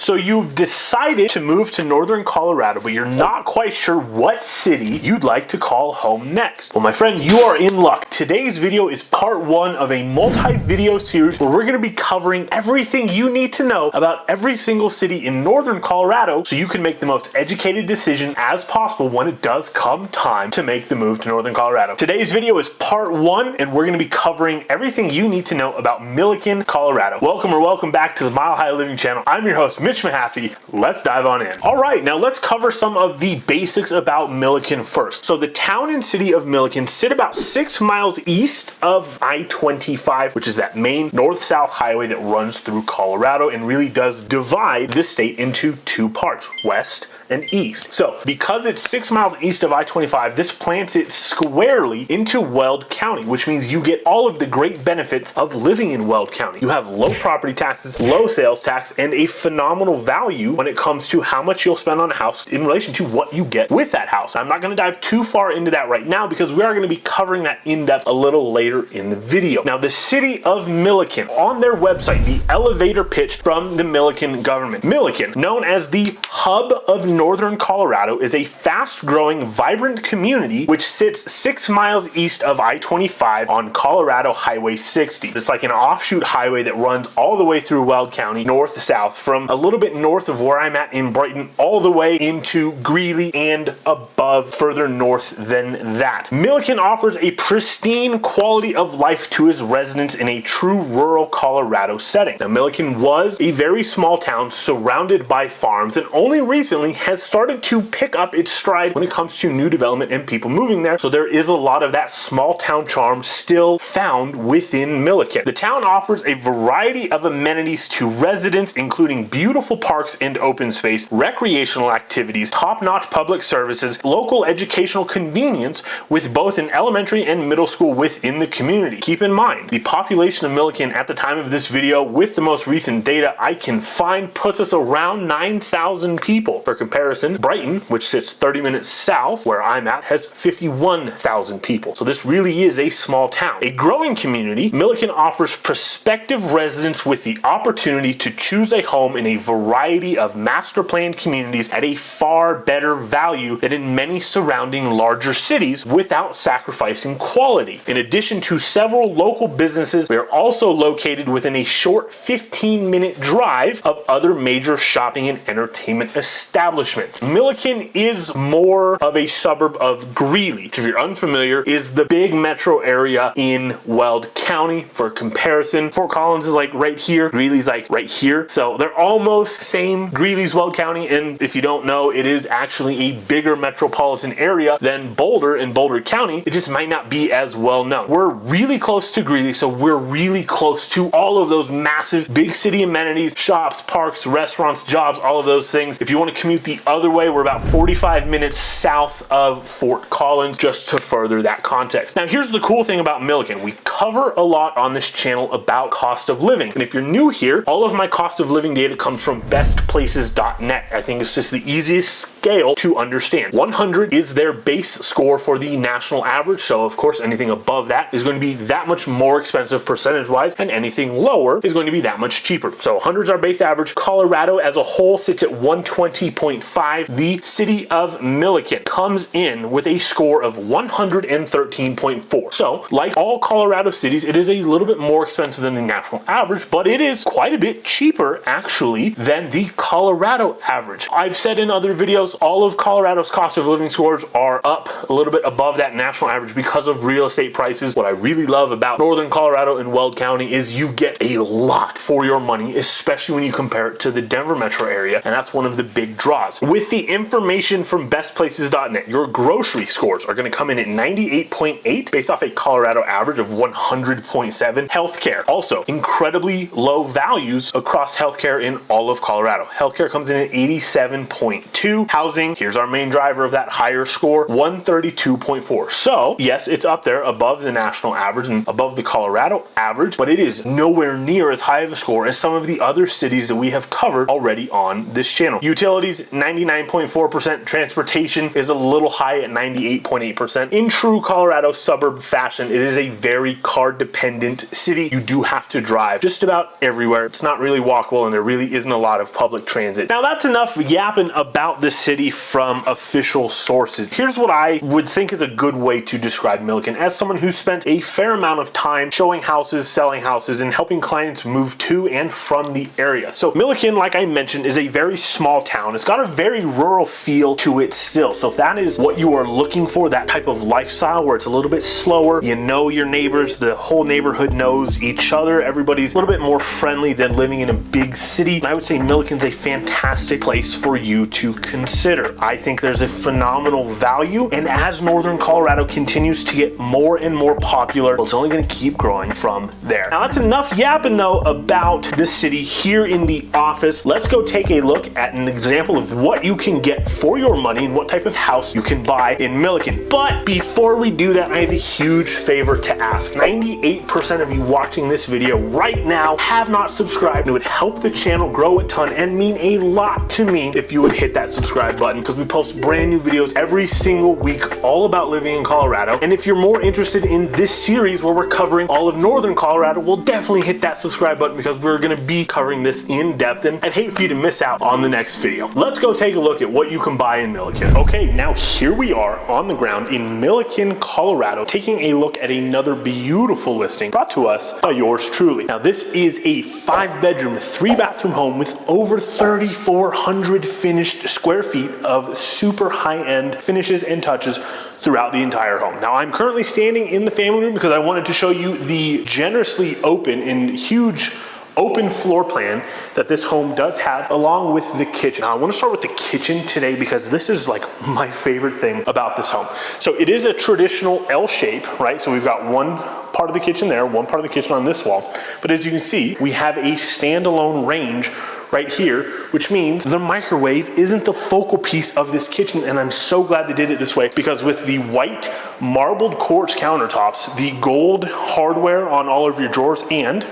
So you've decided to move to Northern Colorado, but you're not quite sure what city you'd like to call home next. Well, my friend, you are in luck. Today's video is part one of a multi-video series where we're going to be covering everything you need to know about every single city in Northern Colorado so you can make the most educated decision as possible when it does come time to make the move to Northern Colorado. Today's video is part one, and we're going to be covering everything you need to know about Milliken, Colorado. Welcome back to the Mile High Living channel. I'm your host, Mitch Mahaffey. Let's dive on in. All right, now let's cover some of the basics about Milliken first. So the town and city of Milliken sit about 6 miles east of I-25, which is that main north-south highway that runs through Colorado and really does divide the state into two parts, west and east. So because it's 6 miles east of I-25, this plants it squarely into Weld County, which means you get all of the great benefits of living in Weld County. You have low property taxes, low sales tax, and a phenomenal value when it comes to how much you'll spend on a house in relation to what you get with that house. I'm not going to dive too far into that right now because we are going to be covering that in depth a little later in the video. Now, the city of Milliken, on their website, the elevator pitch from the Milliken government. Milliken, known as the hub of Northern Colorado, is a fast-growing, vibrant community which sits 6 miles east of I-25 on Colorado Highway 60. It's like an offshoot highway that runs all the way through Weld County, north to south, from a little bit north of where I'm at in Brighton, all the way into Greeley and above further north than that. Milliken offers a pristine quality of life to its residents in a true rural Colorado setting. Now, Milliken was a very small town surrounded by farms and only recently has started to pick up its stride when it comes to new development and people moving there. So there is a lot of that small town charm still found within Milliken. The town offers a variety of amenities to residents, including beautiful parks and open space, recreational activities, top-notch public services, local educational convenience with both an elementary and middle school within the community. Keep in mind, the population of Milliken at the time of this video, with the most recent data I can find, puts us around 9,000 people. For comparison, Brighton, which sits 30 minutes south where I'm at, has 51,000 people. So this really is a small town. A growing community, Milliken offers prospective residents with the opportunity to choose a home in a variety of master planned communities at a far better value than in many surrounding larger cities without sacrificing quality. In addition to several local businesses, we are also located within a short 15-minute drive of other major shopping and entertainment establishments. Milliken is more of a suburb of Greeley, which, if you're unfamiliar, is the big metro area in Weld County. For comparison, Fort Collins is like right here, Greeley's like right here. So they're almost same. Greeley's Weld County, and if you don't know, it is actually a bigger metropolitan area than Boulder in Boulder County. It just might not be as well known. We're really close to Greeley, so we're really close to all of those massive big city amenities, shops, parks, restaurants, jobs, all of those things. If you want to commute the other way, we're about 45 minutes south of Fort Collins, just to further that context. Now, here's the cool thing about Milliken. We cover a lot on this channel about cost of living. And if you're new here, all of my cost of living data comes from bestplaces.net. I think it's just the easiest scale to understand. 100 is their base score for the national average. So of course, anything above that is going to be that much more expensive percentage-wise, and anything lower is going to be that much cheaper. So 100 is our base average. Colorado as a whole sits at 120.5. The city of Milliken comes in with a score of 113.4. So like all Colorado cities, it is a little bit more expensive than the national average, but it is quite a bit cheaper actually than the Colorado average. I've said in other videos, all of Colorado's cost of living scores are up a little bit above that national average because of real estate prices. What I really love about Northern Colorado and Weld County is you get a lot for your money, especially when you compare it to the Denver metro area, and that's one of the big draws. With the information from bestplaces.net, your grocery scores are going to come in at 98.8 based off a Colorado average of 100.7. Healthcare, also incredibly low values across healthcare in all of Colorado. Healthcare comes in at 87.2. Housing, here's our main driver of that higher score, 132.4. So yes, it's up there above the national average and above the Colorado average, but it is nowhere near as high of a score as some of the other cities that we have covered already on this channel. Utilities, 99.4%. Transportation is a little high at 98.8%. In true Colorado suburb fashion, it is a very car dependent city. You do have to drive just about everywhere. It's not really walkable, and there really isn't a lot of public transit. Now that's enough yapping about the city from official sources. Here's what I would think is a good way to describe Milliken as someone who spent a fair amount of time showing houses, selling houses, and helping clients move to and from the area. So Milliken, like I mentioned, is a very small town. It's got a very rural feel to it still. So if that is what you are looking for, that type of lifestyle where it's a little bit slower, you know your neighbors, the whole neighborhood knows each other, everybody's a little bit more friendly than living in a big city, and I would say Milliken's a fantastic place for you to consider. I think there's a phenomenal value, and as Northern Colorado continues to get more and more popular, well, it's only going to keep growing from there. Now that's enough yapping though about the city here in the office. Let's go take a look at an example of what you can get for your money and what type of house you can buy in Milliken. But before we do that, I have a huge favor to ask. 98% of you watching this video right now have not subscribed. It would help the channel grow a ton and mean a lot to me if you would hit that subscribe button, because we post brand new videos every single week all about living in Colorado. And if you're more interested in this series where we're covering all of Northern Colorado, we'll definitely hit that subscribe button because we're going to be covering this in depth, and I'd hate for you to miss out on the next video. Let's go take a look at what you can buy in Milliken. Okay, now here we are on the ground in Milliken, Colorado, taking a look at another beautiful listing brought to us by yours truly. Now this is a 5-bedroom, 3-bathroom home with over 3,400 finished square feet of super high-end finishes and touches throughout the entire home. Now I'm currently standing in the family room because I wanted to show you the generously open and huge open floor plan that this home does have, along with the kitchen. Now I want to start with the kitchen today because this is like my favorite thing about this home. So it is a traditional L shape, right? So we've got one part of the kitchen there, one part of the kitchen on this wall. But as you can see, we have a standalone range right here, which means the microwave isn't the focal piece of this kitchen, and I'm so glad they did it this way, because with the white marbled quartz countertops, the gold hardware on all of your drawers, and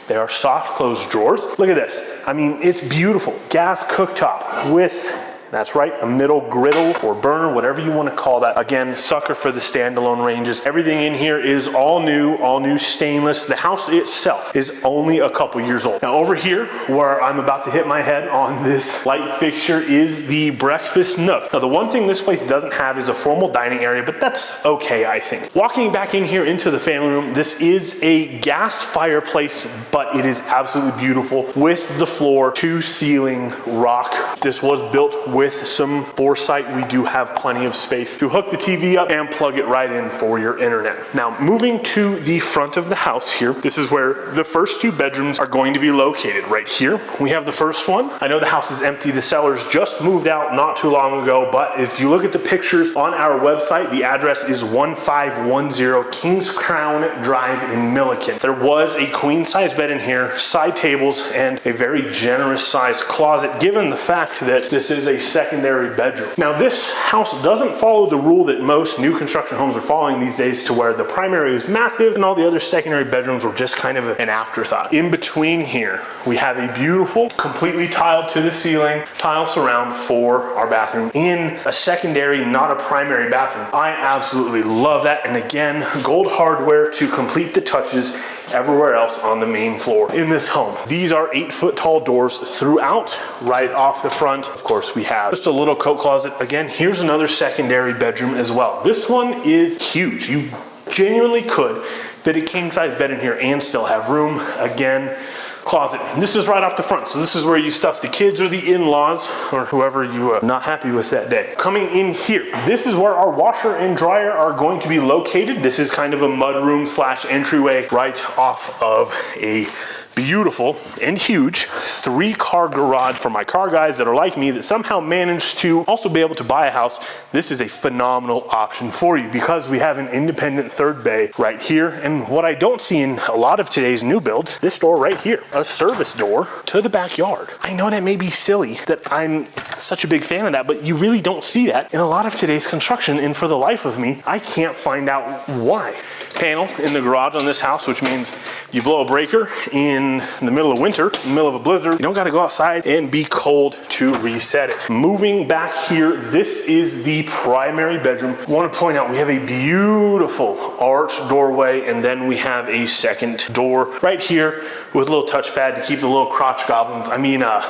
they are soft close drawers. Look at this. I mean, it's beautiful. Gas cooktop with, that's right, a middle griddle or burner, whatever you want to call that. Again, sucker for the standalone ranges. Everything in here is all new stainless. The house itself is only a couple years old. Now over here, where I'm about to hit my head on this light fixture, is the breakfast nook. Now the one thing this place doesn't have is a formal dining area, but that's okay, I think. Walking back in here into the family room, this is a gas fireplace, but it is absolutely beautiful with the floor to ceiling rock. This was built with some foresight. We do have plenty of space to hook the TV up and plug it right in for your internet. Now, moving to the front of the house here, this is where the first 2 bedrooms are going to be located. Right here, we have the first one. I know the house is empty. The sellers just moved out not too long ago, but if you look at the pictures on our website, the address is 1510 Kings Crown Drive in Milliken. There was a queen size bed in here, side tables, and a very generous sized closet, given the fact that this is a secondary bedroom. Now this house doesn't follow the rule that most new construction homes are following these days, to where the primary is massive and all the other secondary bedrooms were just kind of an afterthought. In between here, we have a beautiful, completely tiled to the ceiling, tile surround for our bathroom in a secondary, not a primary bathroom. I absolutely love that. And again, gold hardware to complete the touches everywhere else on the main floor in this home. These are 8-foot tall doors throughout, right off the front. Of course, we have just a little coat closet. Again, here's another secondary bedroom as well. This one is huge. You genuinely could fit a king size bed in here and still have room. Again, closet. This is right off the front. So this is where you stuff the kids or the in-laws or whoever you are not happy with that day. Coming in here, this is where our washer and dryer are going to be located. This is kind of a mudroom / entryway right off of a beautiful and huge 3-car garage for my car guys that are like me that somehow managed to also be able to buy a house. This is a phenomenal option for you because we have an independent 3rd bay right here. And what I don't see in a lot of today's new builds, this door right here, a service door to the backyard. I know that may be silly that I'm such a big fan of that, but you really don't see that in a lot of today's construction, and for the life of me, I can't find out why. Panel in the garage on this house, which means you blow a breaker in the middle of winter, in the middle of a blizzard, you don't got to go outside and be cold to reset it. Moving back here, this is the primary bedroom. I want to point out we have a beautiful arched doorway, and then we have a second door right here with a little touchpad to keep the little crotch goblins,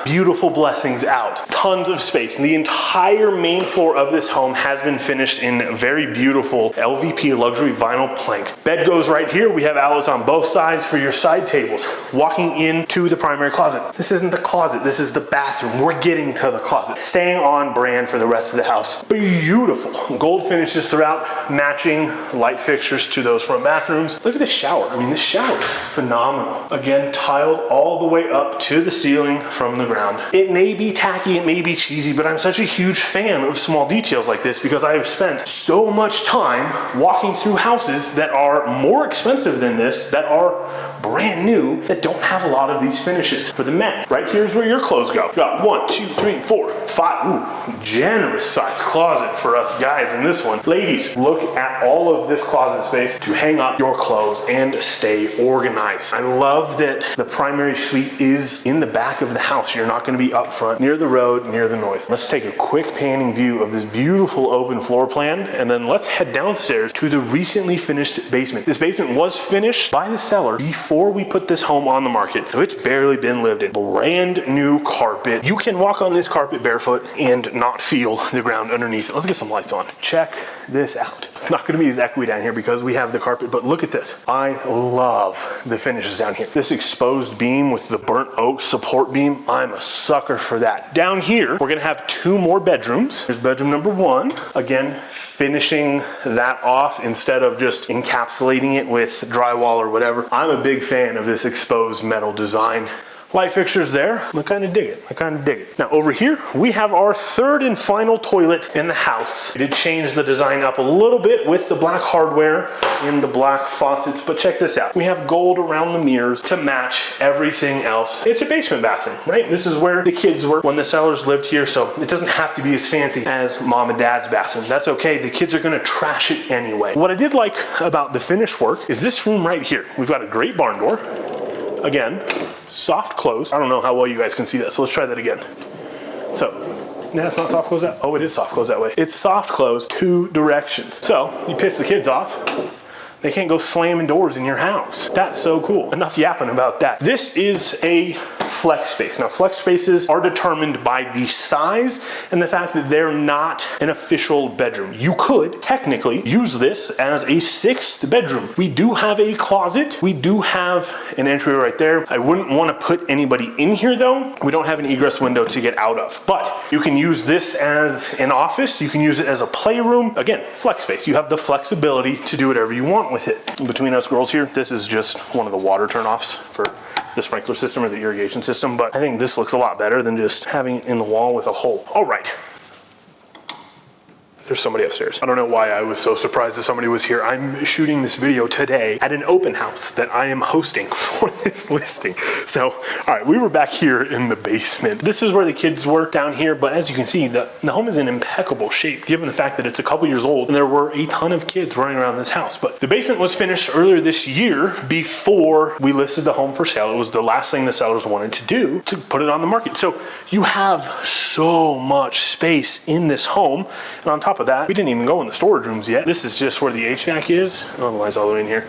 beautiful blessings out. Tons of space. And the entire main floor of this home has been finished in very beautiful LVP luxury vinyl plank. Bed goes right here. We have outlets on both sides for your side tables. Walking into the primary closet. This isn't the closet, this is the bathroom. We're getting to the closet. Staying on brand for the rest of the house. Beautiful. Gold finishes throughout, matching light fixtures to those front bathrooms. Look at the shower. This shower is phenomenal. Again, tiled all the way up to the ceiling from the ground. It may be tacky, it may be cheesy, but I'm such a huge fan of small details like this because I have spent so much time walking through houses that are more expensive than this, that are brand new, that don't have a lot of these finishes. For the men, right here's where your clothes go. Got 1, 2, 3, 4, 5, ooh, generous size closet for us guys in this one. Ladies, look at all of this closet space to hang up your clothes and stay organized. I love that the primary suite is in the back of the house. You're not gonna be up front, near the road, near the noise. Let's take a quick panning view of this beautiful open floor plan, and then let's head downstairs to the recently finished basement. This basement was finished by the seller before we put this home on the market, so it's barely been lived in. Brand new carpet. You can walk on this carpet barefoot and not feel the ground underneath it. Let's get some lights on. Check this out. It's not gonna be as echoey down here because we have the carpet, but look at this. I love the finishes down here. This exposed beam with the burnt oak support beam, I'm a sucker for that. Down here, we're gonna have 2 more bedrooms. Here's bedroom number 1. Again, finishing that off instead of just encapsulating it with drywall or whatever. I'm a big fan of this exposed metal design. Light fixtures there. I kind of dig it. Now over here, we have our 3rd and final toilet in the house. I did change the design up a little bit with the black hardware and the black faucets, but check this out. We have gold around the mirrors to match everything else. It's a basement bathroom, right? This is where the kids were when the sellers lived here, so it doesn't have to be as fancy as mom and dad's bathroom. That's okay, the kids are gonna trash it anyway. What I did like about the finish work is this room right here. We've got a great barn door. Again, soft close. I don't know how well you guys can see that, so let's try that again. So, no, it's not soft close that. Oh, it is soft close that way. It's soft close 2 directions. So, you piss the kids off, they can't go slamming doors in your house. That's so cool. Enough yapping about that. This is a flex space. Now, flex spaces are determined by the size and the fact that they're not an official bedroom. You could technically use this as a 6th bedroom. We do have a closet. We do have an entry right there. I wouldn't want to put anybody in here though. We don't have an egress window to get out of, but you can use this as an office. You can use it as a playroom. Again, flex space. You have the flexibility to do whatever you want with it. Between us girls here, this is just one of the water turnoffs for the sprinkler system or the irrigation system, but I think this looks a lot better than just having it in the wall with a hole. All right. There's somebody upstairs. I don't know why I was so surprised that somebody was here. I'm shooting this video today at an open house that I am hosting for this listing. So, all right, we were back here in the basement. This is where the kids were down here, but as you can see, the home is in impeccable shape, given the fact that it's a couple years old and there were a ton of kids running around this house. But the basement was finished earlier this year before we listed the home for sale. It was the last thing the sellers wanted to do to put it on the market. So you have so much space in this home, and on top of that, we didn't even go in the storage rooms yet. This is just where the HVAC is. Otherwise, all the way in here.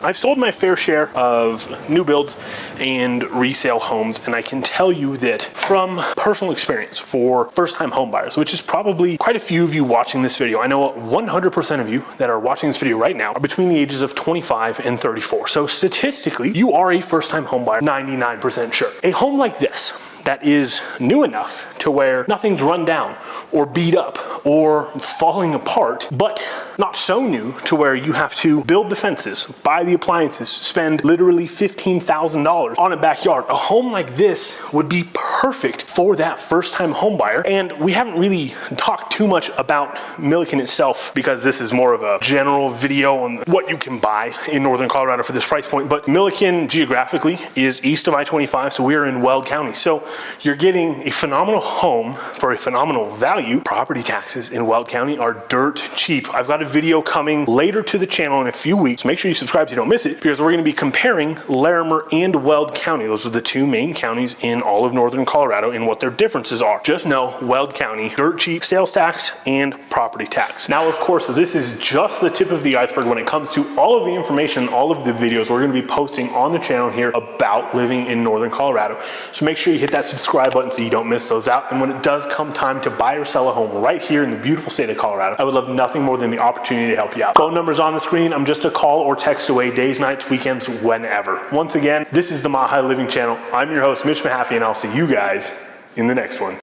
I've sold my fair share of new builds and resale homes, and I can tell you that from personal experience for first-time home buyers, which is probably quite a few of you watching this video, I know 100% of you that are watching this video right now are between the ages of 25 and 34. So statistically, you are a first-time home buyer, 99% sure. A home like this, that is new enough to where nothing's run down or beat up or falling apart, but not so new to where you have to build the fences, buy the appliances, spend literally $15,000 on a backyard. A home like this would be perfect for that first-time home buyer. And we haven't really talked too much about Milliken itself because this is more of a general video on what you can buy in Northern Colorado for this price point. But Milliken geographically is east of I-25, so we are in Weld County. So you're getting a phenomenal home for a phenomenal value. Property taxes in Weld County are dirt cheap. I've got a video coming later to the channel in a few weeks. Make sure you subscribe so you don't miss it, because we're going to be comparing Larimer and Weld County. Those are the two main counties in all of Northern Colorado and what their differences are. Just know Weld County, dirt cheap sales tax and property tax. Now, of course, this is just the tip of the iceberg when it comes to all of the information, all of the videos we're going to be posting on the channel here about living in Northern Colorado. So make sure you hit that subscribe button so you don't miss those out. And when it does come time to buy or sell a home right here in the beautiful state of Colorado, I would love nothing more than the opportunity to help you out. Phone number's on the screen. I'm just a call or text away, days, nights, weekends, whenever. Once again, this is the Mile High Living Channel. I'm your host, Mitch Mahaffey, and I'll see you guys in the next one.